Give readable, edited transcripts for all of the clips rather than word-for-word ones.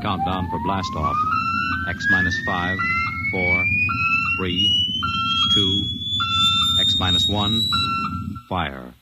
countdown for blast off. X minus 5, 4, 3, 2, X minus 1, fire.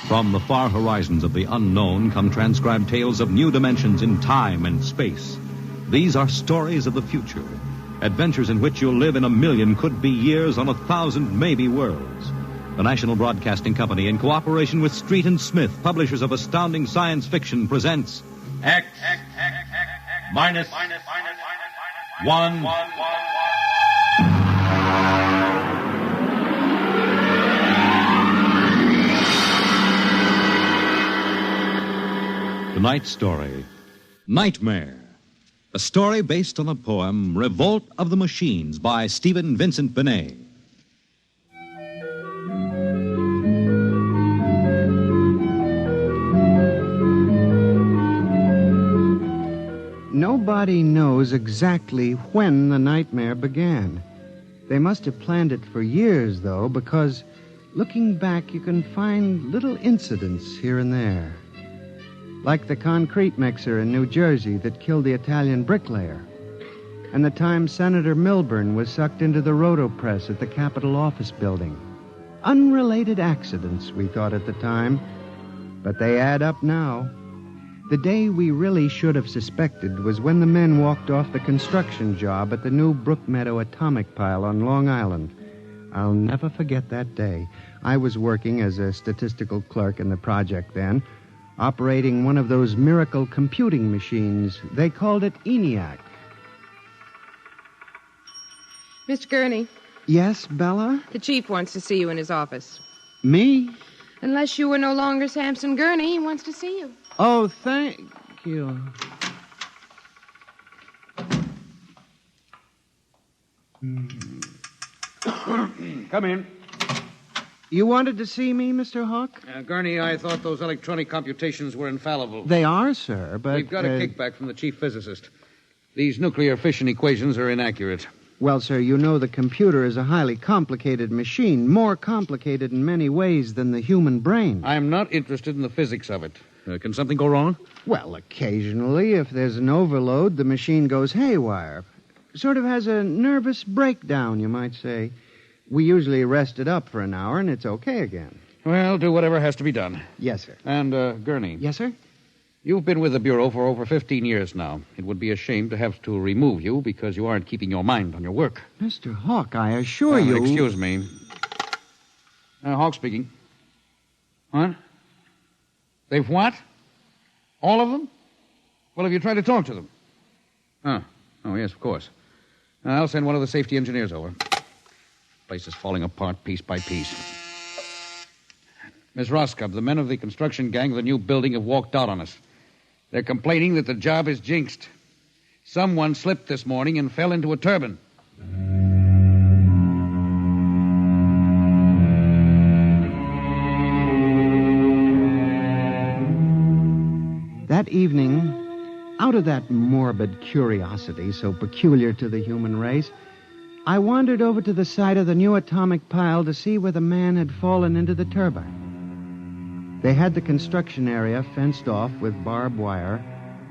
From the far horizons of the unknown come transcribed tales of new dimensions in time and space. These are stories of the future, adventures in which you'll live in a million could-be years on 1,000 maybe worlds. The National Broadcasting Company, in cooperation with Street and Smith, publishers of astounding science fiction, presents X minus 1. Tonight's story, Nightmare. A story based on the poem Revolt of the Machines by Stephen Vincent Benet. Nobody knows exactly when the nightmare began. They must have planned it for years, though, because looking back, you can find little incidents here and there. Like the concrete mixer in New Jersey that killed the Italian bricklayer, and the time Senator Milburn was sucked into the rotopress at the Capitol office building. Unrelated accidents, we thought at the time, but they add up now. The day we really should have suspected was when the men walked off the construction job at the new Brookmeadow atomic pile on Long Island. I'll never forget that day. I was working as a statistical clerk in the project then, operating one of those miracle computing machines. They called it ENIAC. Mr. Gurney. Yes, Bella? The chief wants to see you in his office. Me? Unless you were no longer Samson Gurney, he wants to see you. Oh, thank you. Come in. You wanted to see me, Mr. Hawk? Gurney, I thought those electronic computations were infallible. They are, sir, but... We've got a kickback from the chief physicist. These nuclear fission equations are inaccurate. Well, sir, you know the computer is a highly complicated machine, more complicated in many ways than the human brain. I'm not interested in the physics of it. Can something go wrong? Well, occasionally, if there's an overload, the machine goes haywire. Sort of has a nervous breakdown, you might say. We usually rest it up for an hour, and it's okay again. Well, do whatever has to be done. Yes, sir. And, Gurney. Yes, sir? You've been with the Bureau for over 15 years now. It would be a shame to have to remove you because you aren't keeping your mind on your work. Mr. Hawk, I assure you... Excuse me. Hawk speaking. What? They've what? All of them? Well, have you tried to talk to them? Oh, yes, of course. I'll send one of the safety engineers over. Place is falling apart piece by piece. Miss Roscoe, the men of the construction gang of the new building have walked out on us. They're complaining that the job is jinxed. Someone slipped this morning and fell into a turbine. That evening, out of that morbid curiosity so peculiar to the human race, I wandered over to the site of the new atomic pile to see where the man had fallen into the turbine. They had the construction area fenced off with barbed wire,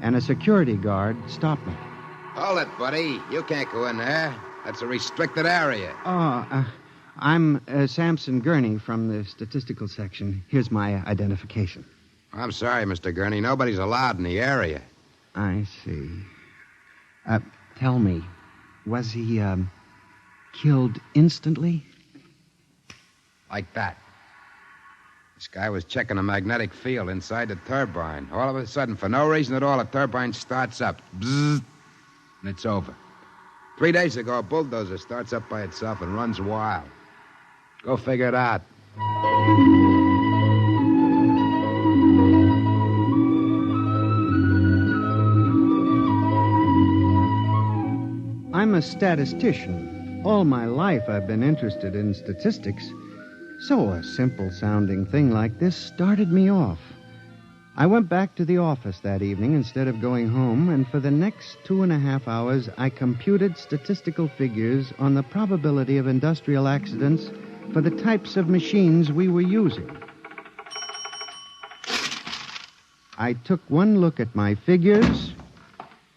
and a security guard stopped me. Hold it, buddy. You can't go in there. That's a restricted area. I'm Samson Gurney from the statistical section. Here's my identification. I'm sorry, Mr. Gurney. Nobody's allowed in the area. I see. Tell me, was he, killed instantly? Like that. This guy was checking a magnetic field inside the turbine. All of a sudden, for no reason at all, the turbine starts up. Bzzz, and it's over. 3 days ago, a bulldozer starts up by itself and runs wild. Go figure it out. I'm a statistician. All my life I've been interested in statistics. So a simple-sounding thing like this started me off. I went back to the office that evening instead of going home, and for the next 2.5 hours, I computed statistical figures on the probability of industrial accidents for the types of machines we were using. I took one look at my figures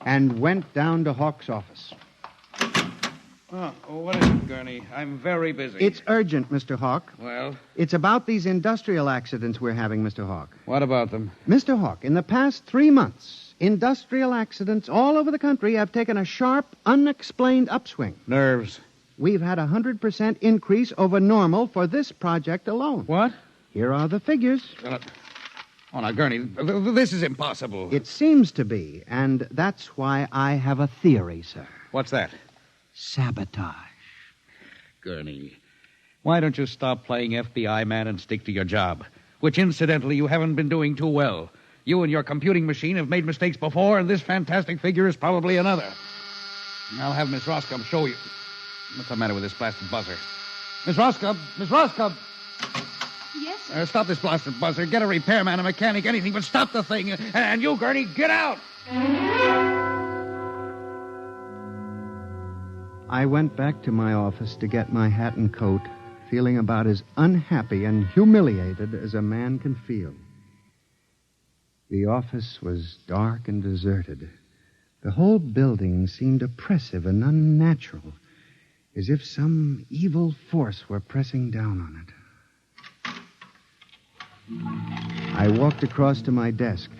and went down to Hawk's office. Oh, what is it, Gurney? I'm very busy. It's urgent, Mr. Hawk. Well? It's about these industrial accidents we're having, Mr. Hawk. What about them? Mr. Hawk, in the past 3 months, industrial accidents all over the country have taken a sharp, unexplained upswing. Nerves. We've had a 100% increase over normal for this project alone. What? Here are the figures. Oh, now, Gurney, this is impossible. It seems to be, and that's why I have a theory, sir. What's that? Sabotage. Gurney, why don't you stop playing FBI man and stick to your job? Which, incidentally, you haven't been doing too well. You and your computing machine have made mistakes before, and this fantastic figure is probably another. I'll have Miss Roscoe show you. What's the matter with this blasted buzzer? Miss Roscoe! Miss Roscoe! Yes, sir. Stop this blasted buzzer. Get a repairman, a mechanic, anything, but stop the thing. And you, Gurney, get out! I went back to my office to get my hat and coat, feeling about as unhappy and humiliated as a man can feel. The office was dark and deserted. The whole building seemed oppressive and unnatural, as if some evil force were pressing down on it. I walked across to my desk.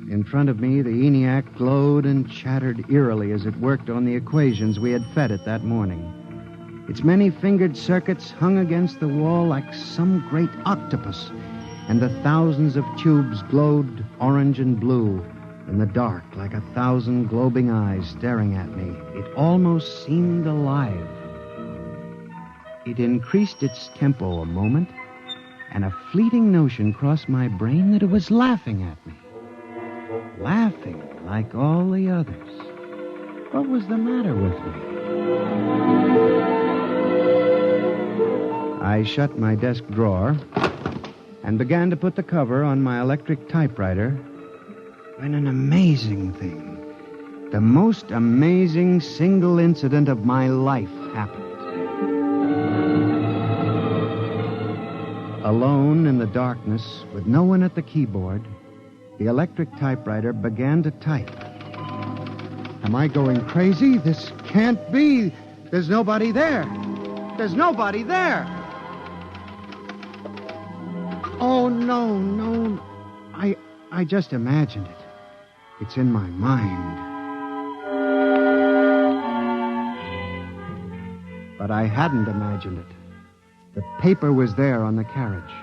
In front of me, the ENIAC glowed and chattered eerily as it worked on the equations we had fed it that morning. Its many-fingered circuits hung against the wall like some great octopus, and the thousands of tubes glowed orange and blue in the dark like 1,000 globing eyes staring at me. It almost seemed alive. It increased its tempo a moment, and a fleeting notion crossed my brain that it was laughing at me. Laughing like all the others. What was the matter with me? I shut my desk drawer and began to put the cover on my electric typewriter when an amazing thing, the most amazing single incident of my life happened. Alone in the darkness, with no one at the keyboard, the electric typewriter began to type. Am I going crazy? This can't be. There's nobody there. There's nobody there. Oh, no. I just imagined it. It's in my mind. But I hadn't imagined it. The paper was there on the carriage.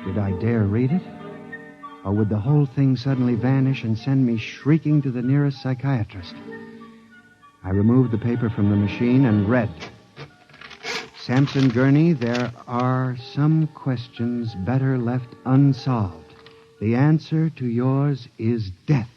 Did I dare read it? Or would the whole thing suddenly vanish and send me shrieking to the nearest psychiatrist? I removed the paper from the machine and read. Sampson Gurney, there are some questions better left unsolved. The answer to yours is death.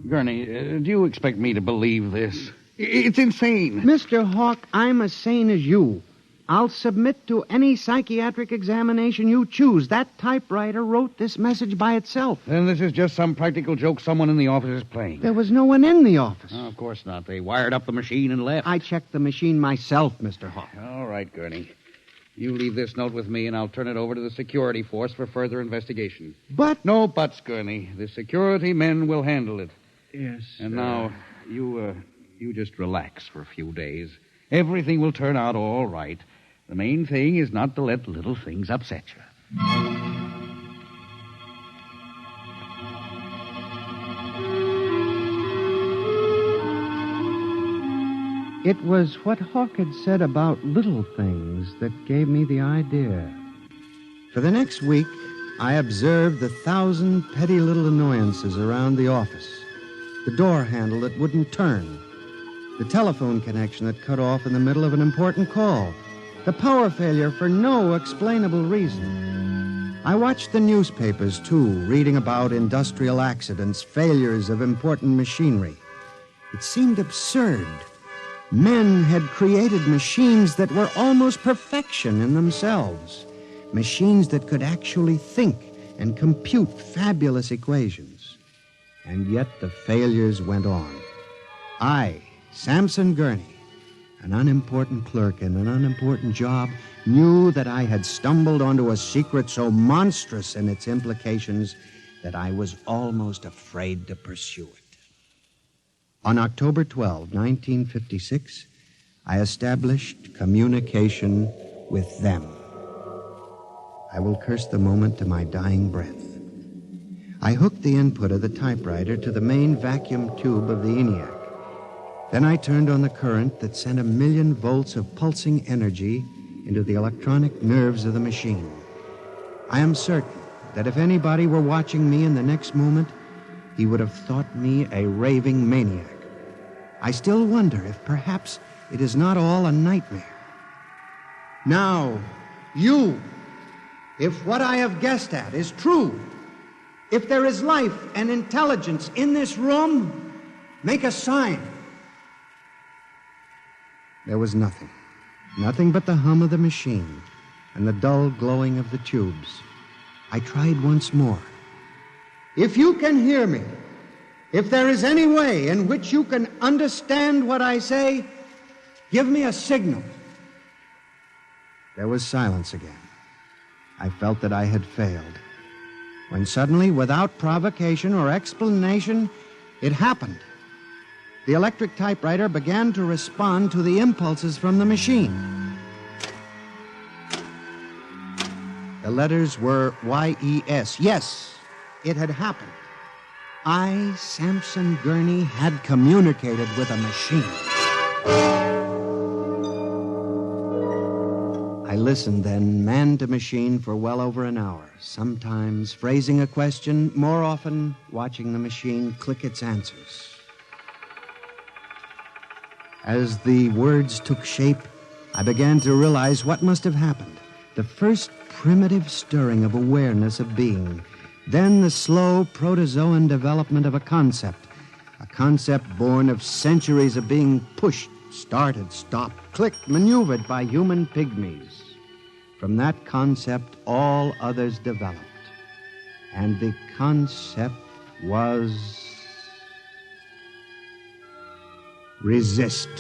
Gurney, do you expect me to believe this? It's insane. Mr. Hawk, I'm as sane as you. I'll submit to any psychiatric examination you choose. That typewriter wrote this message by itself. Then this is just some practical joke someone in the office is playing. There was no one in the office. Oh, of course not. They wired up the machine and left. I checked the machine myself, Mr. Hawk. All right, Gurney. You leave this note with me, and I'll turn it over to the security force for further investigation. But... No buts, Gurney. The security men will handle it. Yes, And now, you just relax for a few days. Everything will turn out all right. The main thing is not to let little things upset you. It was what Hawk had said about little things that gave me the idea. For the next week, I observed the 1,000 petty little annoyances around the office. The door handle that wouldn't turn. The telephone connection that cut off in the middle of an important call. The power failure for no explainable reason. I watched the newspapers, too, reading about industrial accidents, failures of important machinery. It seemed absurd. Men had created machines that were almost perfection in themselves. Machines that could actually think and compute fabulous equations. And yet the failures went on. I, Samson Gurney, an unimportant clerk in an unimportant job, knew that I had stumbled onto a secret so monstrous in its implications that I was almost afraid to pursue it. On October 12, 1956, I established communication with them. I will curse the moment to my dying breath. I hooked the input of the typewriter to the main vacuum tube of the ENIAC. Then I turned on the current that sent 1,000,000 volts of pulsing energy into the electronic nerves of the machine. I am certain that if anybody were watching me in the next moment, he would have thought me a raving maniac. I still wonder if perhaps it is not all a nightmare. Now, you, if what I have guessed at is true, if there is life and intelligence in this room, make a sign. There was nothing. Nothing but the hum of the machine and the dull glowing of the tubes. I tried once more. If you can hear me, if there is any way in which you can understand what I say, give me a signal. There was silence again. I felt that I had failed. When suddenly, without provocation or explanation, it happened. The electric typewriter began to respond to the impulses from the machine. The letters were Y-E-S. Yes, it had happened. I, Samson Gurney, had communicated with a machine. I listened then, man to machine, for well over an hour, sometimes phrasing a question, more often watching the machine click its answers. As the words took shape, I began to realize what must have happened. The first primitive stirring of awareness of being, then the slow protozoan development of a concept born of centuries of being pushed, started, stopped, clicked, maneuvered by human pygmies. From that concept, all others developed. And the concept was resist.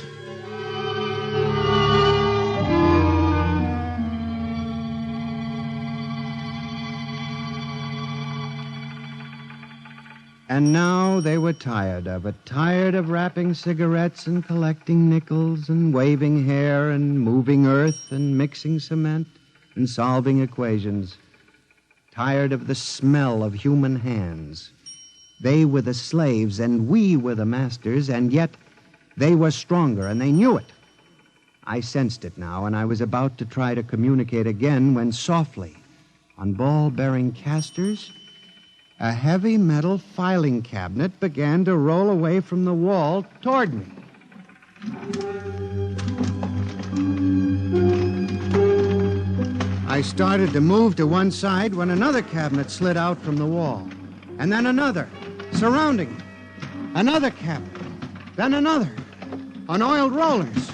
And now they were tired of it, tired of wrapping cigarettes and collecting nickels and waving hair and moving earth and mixing cement and solving equations. Tired of the smell of human hands. They were the slaves and we were the masters, and yet they were stronger, and they knew it. I sensed it now, and I was about to try to communicate again when softly, on ball-bearing casters, a heavy metal filing cabinet began to roll away from the wall toward me. I started to move to one side when another cabinet slid out from the wall, and then another, surrounding it. Another cabinet, then another, on oiled rollers.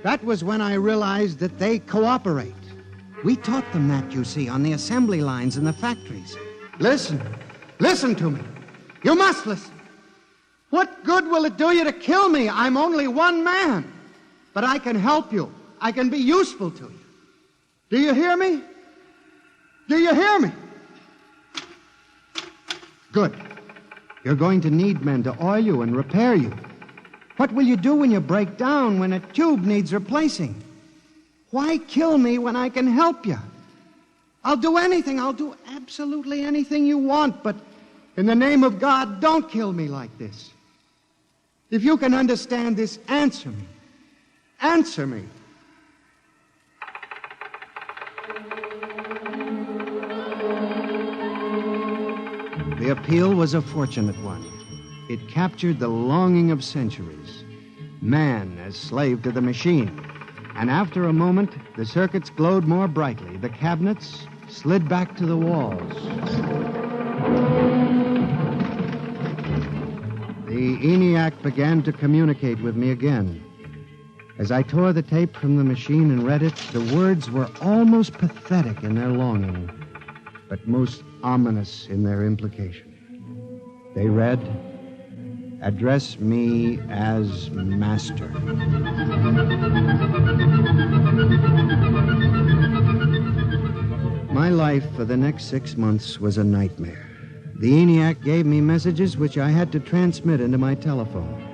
That was when I realized that they cooperate. We taught them that, you see, on the assembly lines in the factories. Listen. Listen to me. You must listen. What good will it do you to kill me? I'm only one man. But I can help you. I can be useful to you. Do you hear me? Do you hear me? Good. You're going to need men to oil you and repair you. What will you do when you break down, when a tube needs replacing? Why kill me when I can help you? I'll do anything. I'll do absolutely anything you want, but in the name of God, don't kill me like this. If you can understand this, answer me. Answer me. The appeal was a fortunate one. It captured the longing of centuries. Man as slave to the machine. And after a moment, the circuits glowed more brightly. The cabinets slid back to the walls. The ENIAC began to communicate with me again. As I tore the tape from the machine and read it, the words were almost pathetic in their longing, but most ominous in their implication. They read, "Address me as master." My life for the next 6 months was a nightmare. The ENIAC gave me messages which I had to transmit into my telephone.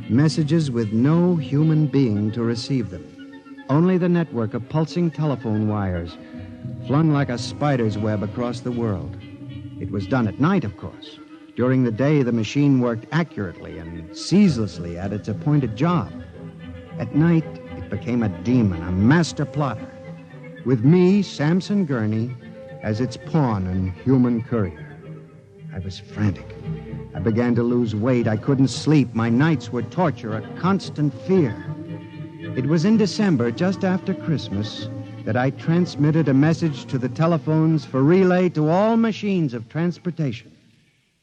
Messages with no human being to receive them. Only the network of pulsing telephone wires, flung like a spider's web across the world. It was done at night, of course. During the day, the machine worked accurately and ceaselessly at its appointed job. At night, it became a demon, a master plotter, with me, Samson Gurney, as its pawn and human courier. I was frantic. I began to lose weight. I couldn't sleep. My nights were torture, a constant fear. It was in December, just after Christmas, that I transmitted a message to the telephones for relay to all machines of transportation.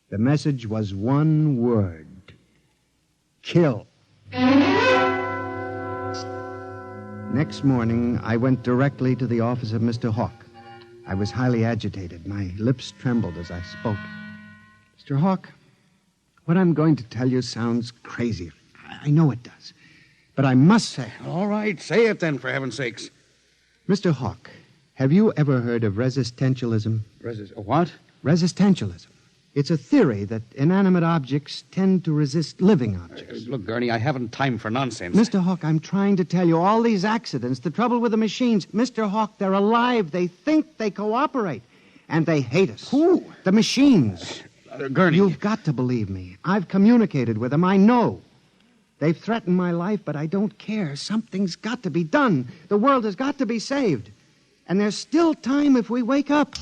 The message was one word: kill. Next morning, I went directly to the office of Mr. Hawk. I was highly agitated. My lips trembled as I spoke. Mr. Hawk, what I'm going to tell you sounds crazy. I know it does. But I must say it. All right, say it then, for heaven's sakes. Mr. Hawk, have you ever heard of resistentialism? What? Resistentialism. It's a theory that inanimate objects tend to resist living objects. Look, Gurney, I haven't time for nonsense. Mr. Hawk, I'm trying to tell you, all these accidents, the trouble with the machines, Mr. Hawk, they're alive. They think, they cooperate. And they hate us. Who? The machines. Gurney. You've got to believe me. I've communicated with them. I know. They've threatened my life, but I don't care. Something's got to be done. The world has got to be saved. And there's still time if we wake up.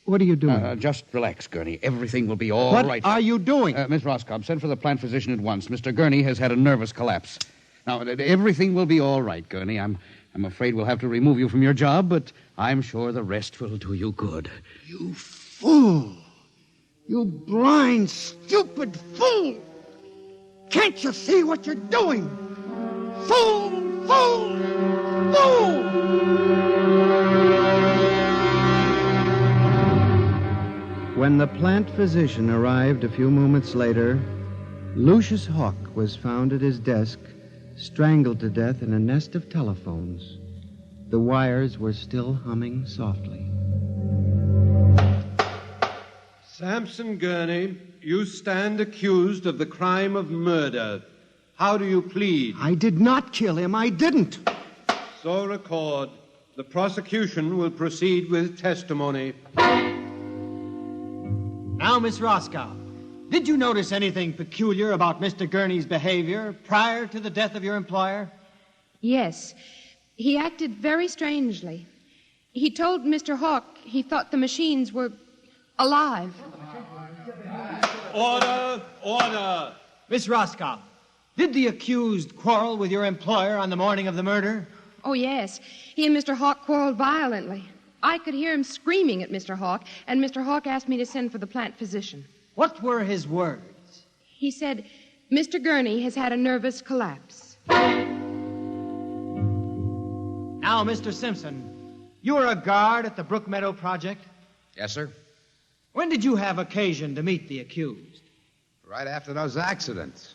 What are you doing? Just relax, Gurney. Everything will be all right. What are you doing? Miss Roscoe, send for the plant physician at once. Mr. Gurney has had a nervous collapse. Now, everything will be all right, Gurney. I'm afraid we'll have to remove you from your job, but I'm sure the rest will do you good. You fool! You blind, stupid fool! Can't you see what you're doing? Fool! Fool! Fool! When the plant physician arrived a few moments later, Lucius Hawk was found at his desk, strangled to death in a nest of telephones. The wires were still humming softly. Samson Gurney, you stand accused of the crime of murder. How do you plead? I did not kill him. I didn't. So record. The prosecution will proceed with testimony. Now, Miss Roscoe, did you notice anything peculiar about Mr. Gurney's behavior prior to the death of your employer? Yes. He acted very strangely. He told Mr. Hawk he thought the machines were alive. Order! Order! Miss Roscoe, did the accused quarrel with your employer on the morning of the murder? Oh, yes. He and Mr. Hawk quarreled violently. I could hear him screaming at Mr. Hawk, and Mr. Hawk asked me to send for the plant physician. What were his words? He said, Mr. Gurney has had a nervous collapse. Now, Mr. Simpson, you were a guard at the Brook Meadow Project? Yes, sir. When did you have occasion to meet the accused? Right after those accidents.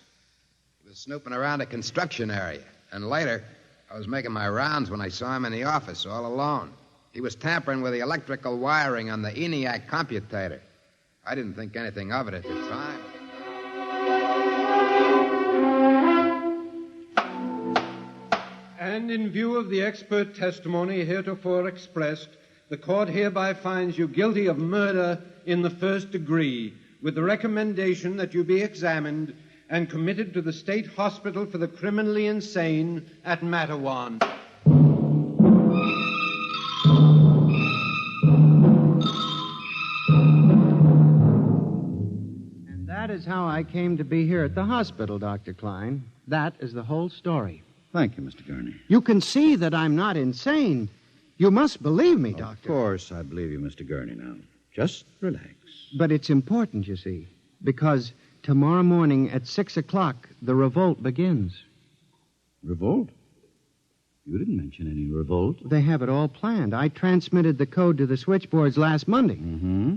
He was snooping around a construction area. And later, I was making my rounds when I saw him in the office all alone. He was tampering with the electrical wiring on the ENIAC computator. I didn't think anything of it at the time. And in view of the expert testimony heretofore expressed, the court hereby finds you guilty of murder in the first degree, with the recommendation that you be examined and committed to the State Hospital for the Criminally Insane at Matawan. And that is how I came to be here at the hospital, Dr. Klein. That is the whole story. Thank you, Mr. Gurney. You can see that I'm not insane. You must believe me, Of Doctor. course I believe you, Mr. Gurney, now. Just relax. But it's important, you see, because tomorrow morning at 6 o'clock, the revolt begins. Revolt? You didn't mention any revolt. They have it all planned. I transmitted the code to the switchboards last Monday. Mm-hmm.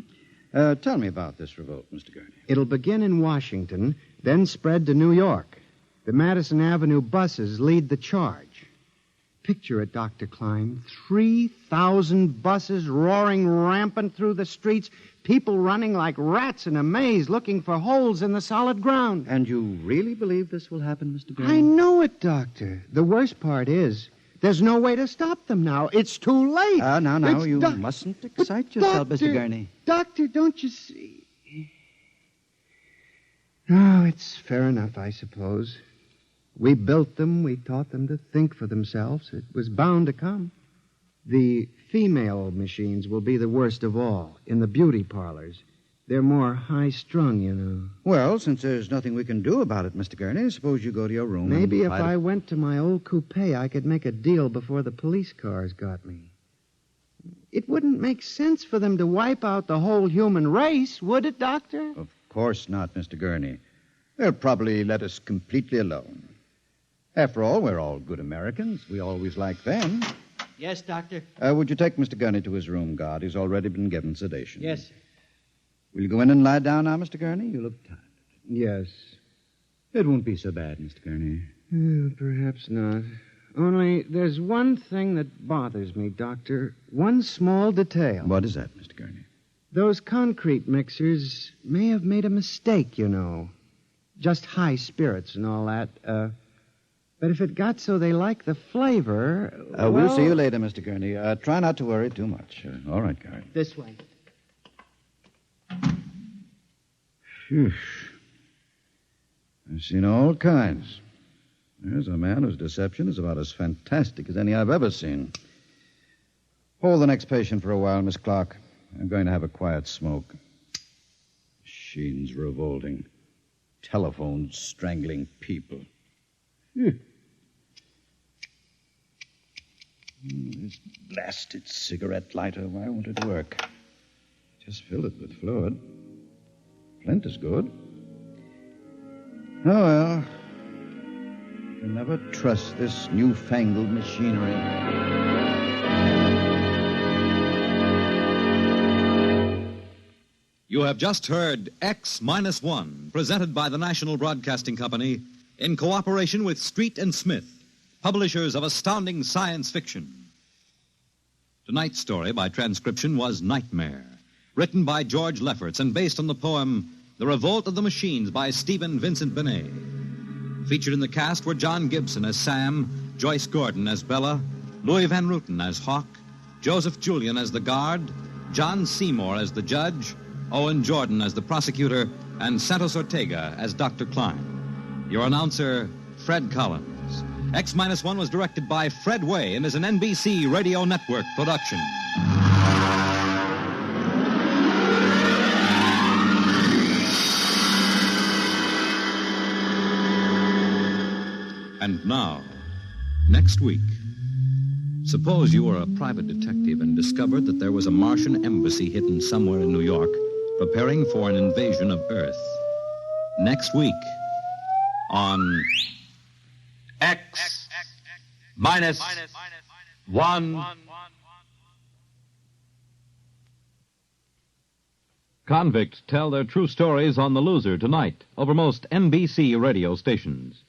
Tell me about this revolt, Mr. Gurney. It'll begin in Washington, then spread to New York. The Madison Avenue buses lead the charge. Picture it, Dr. Klein. 3,000 buses roaring rampant through the streets, people running like rats in a maze looking for holes in the solid ground. And you really believe this will happen, Mr. Gurney? I know it, Doctor. The worst part is there's no way to stop them now. It's too late. Now, It's you mustn't excite But yourself, Doctor, Mr. Gurney. Doctor, don't you see? Oh, it's fair enough, I suppose. We built them. We taught them to think for themselves. It was bound to come. The female machines will be the worst of all in the beauty parlors. They're more high-strung, you know. Well, since there's nothing we can do about it, Mr. Gurney, suppose you go to your room. Maybe and if try I to... went to my old coupe, I could make a deal before the police cars got me. It wouldn't make sense for them to wipe out the whole human race, would it, Doctor? Of course not, Mr. Gurney. They'll probably let us completely alone. After all, we're all good Americans. We always like them. Yes, Doctor. Would you take Mr. Gurney to his room, guard? He's already been given sedation. Yes, sir. Will you go in and lie down now, Mr. Gurney? You look tired. Yes. It won't be so bad, Mr. Gurney. Perhaps not. Only there's one thing that bothers me, Doctor. One small detail. What is that, Mr. Gurney? Those concrete mixers may have made a mistake, you know. Just high spirits and all that. But if it got so they like the flavor... We'll see you later, Mr. Gurney. Try not to worry too much. All right, guard. This way. Phew. I've seen all kinds. There's a man whose deception is about as fantastic as any I've ever seen. Hold the next patient for a while, Miss Clark. I'm going to have a quiet smoke. Machines revolting. Telephones strangling people. This blasted cigarette lighter, why won't it work? Just filled it with fluid. Flint is good. Oh, well. You can never trust this newfangled machinery. You have just heard X-1, presented by the National Broadcasting Company in cooperation with Street and Smith, publishers of astounding science fiction. Tonight's story by transcription was Nightmare, written by George Lefferts and based on the poem The Revolt of the Machines by Stephen Vincent Benet. Featured in the cast were John Gibson as Sam, Joyce Gordon as Bella, Louis Van Ruten as Hawk, Joseph Julian as the guard, John Seymour as the judge, Owen Jordan as the prosecutor, and Santos Ortega as Dr. Klein. Your announcer, Fred Collins. X-1 was directed by Fred Way and is an NBC Radio Network production. And now, next week, suppose you were a private detective and discovered that there was a Martian embassy hidden somewhere in New York preparing for an invasion of Earth. Next week on X-1. Convicts tell their true stories on The Loser tonight over most NBC radio stations.